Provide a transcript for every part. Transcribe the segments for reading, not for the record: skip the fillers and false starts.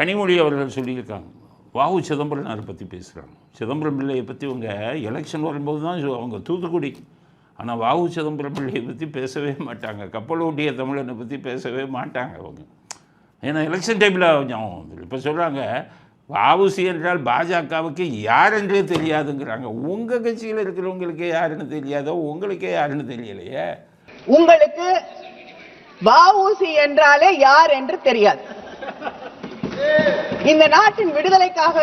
கனிமொழி அவர்கள் சொல்லியிருக்காங்க. வாவு சிதம்பரனாரை பற்றி பேசுகிறாங்க. சிதம்பரம் பிள்ளையை பற்றி அவங்க எலெக்ஷன் வரும்போது தான் அவங்க தூத்துக்குடி. ஆனால் வாவு சிதம்பரம் பிள்ளையை பற்றி பேசவே மாட்டாங்க. கப்பல் ஓட்டிய தமிழனை பற்றி பேசவே மாட்டாங்க அவங்க. ஏன்னா எலெக்ஷன் டைமில் கொஞ்சம் இப்போ சொல்கிறாங்க வஉசி என்றால் பாஜகவுக்கு யார் என்றே தெரியாதுங்கிறாங்க. உங்கள் கட்சியில் இருக்கிறவங்களுக்கே யாருன்னு தெரியாதோ, உங்களுக்கே யாருன்னு தெரியலையே. உங்களுக்கு வஉசி என்றாலே யார் என்று தெரியாது. இந்த நாட்டின் விடுதலைக்காக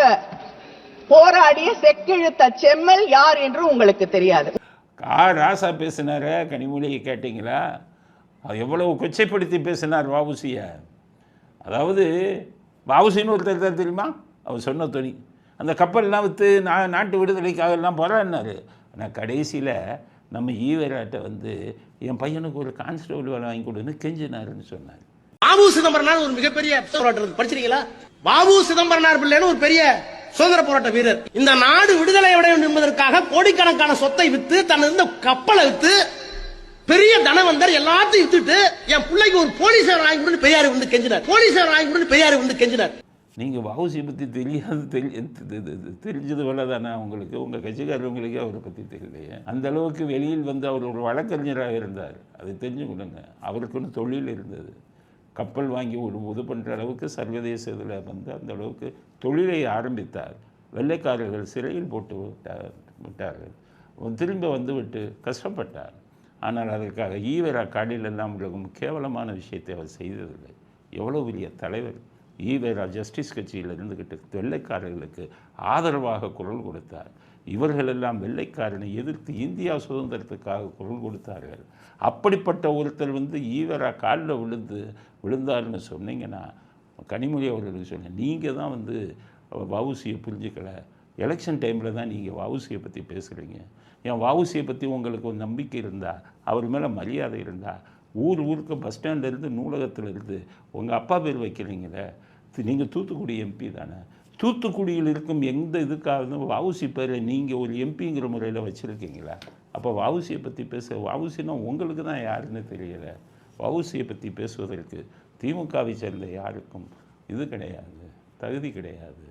போராடிய செக்கெழுத்த செம்மல் யார் என்று உங்களுக்கு தெரியாது. ராசா பேசினார கனிமொழியை கேட்டீங்களா? எவ்வளவு கொச்சைப்படுத்தி பேசினார் வஉசிய. அதாவது வஉசின்னு ஒருத்தர் தான் தெரியுமா? அவர் சொன்ன துணி அந்த கப்பல்லாம் விற்று நாட்டு விடுதலைக்காக எல்லாம் போராடினார். ஆனால் கடைசியில் நம்ம ஈவராட்டை வந்து என் பையனுக்கு ஒரு கான்ஸ்டபிள் வேலை வாங்கி கொடுன்னு கெஞ்சினாருன்னு சொன்னார். வாவு சிதம்பரனார் ஒரு மிகப்பெரிய போராட்டம் படிச்சிருக்கீங்களா? வாவு சிதம்பரனார் பிள்ளைன்னு ஒரு பெரிய சுதந்திர போராட்ட வீரர். இந்த நாடு விடுதலை அடைய வேண்டும் என்பதற்காக கோடிக்கணக்கான சொத்தை வித்து, தன் இருந்த கப்பலை வித்து, பெரிய தனவந்தர் எல்லாத்தையும் வித்துட்டு என் பிள்ளைக்கு ஒரு போலீசார் வாங்கி கொடுன்னு பெரியார் வந்து கெஞ்சினார். போலீசார் வாங்கி கொடுன்னு பெரியார் வந்து கெஞ்சினார். நீங்கள் வஉசியை பற்றி தெரிஞ்சது போல தானே உங்களுக்கு, உங்கள் கட்சிக்காரவங்களுக்கே அவரை பற்றி தெரியலையே. அந்த அளவுக்கு வெளியில் வந்து அவர் ஒரு வழக்கறிஞராக இருந்தார். அதை தெரிஞ்சு கொடுங்க. அவருக்குன்னு தொழில் இருந்தது. கப்பல் வாங்கி இது பண்ணுற அளவுக்கு சர்வதேச இதில் வந்து அந்த அளவுக்கு தொழிலை ஆரம்பித்தார். வெள்ளைக்காரர்கள் சிறையில் போட்டு விட்டார்கள். திரும்ப வந்து விட்டு கஷ்டப்பட்டார். ஆனால் அதற்காக ஈவரா காடிலெல்லாம் உலகம் கேவலமான விஷயத்தை அவர் செய்ததில்லை. எவ்வளோ பெரிய தலைவர். ஈவரா ஜஸ்டிஸ் கட்சியில் இருந்துக்கிட்டு வெள்ளைக்காரர்களுக்கு ஆதரவாக குரல் கொடுத்தார். இவர்களெல்லாம் வெள்ளைக்காரனை எதிர்த்து இந்தியா சுதந்திரத்துக்காக குரல் கொடுத்தார்கள். அப்படிப்பட்ட ஒருத்தர் வந்து ஈவரா காலில் விழுந்தார்னு சொன்னீங்கன்னா, கனிமொழி அவர்களுக்கு சொன்னேன், நீங்கள் தான் வந்து வஉசியை புரிஞ்சுக்கலை. எலெக்ஷன் டைமில் தான் நீங்கள் வஉசியை பற்றி பேசுகிறீங்க. என் வஉசியை பற்றி உங்களுக்கு ஒரு நம்பிக்கை இருந்தால், அவர் மேலே மரியாதை இருந்தால், ஊருக்கு பஸ் ஸ்டாண்ட்லேருந்து நூலகத்தில் இருந்து உங்கள் அப்பா பேர் வைக்கிறீங்களே, நீங்கள் தூத்துக்குடி எம்பி தானே. தூத்துக்குடியில் இருக்கும் எந்த இதுக்காக வஉசி பேரை நீங்கள் ஒரு எம்பிங்கிற முறையில் வச்சுருக்கீங்களா? அப்போ வஉசியை பற்றி வஉசினா உங்களுக்கு தான் யாருன்னு தெரியலை. வஉசியை பற்றி பேசுவதற்கு திமுகவை சேர்ந்த யாருக்கும் இது கிடையாது, தகுதி கிடையாது.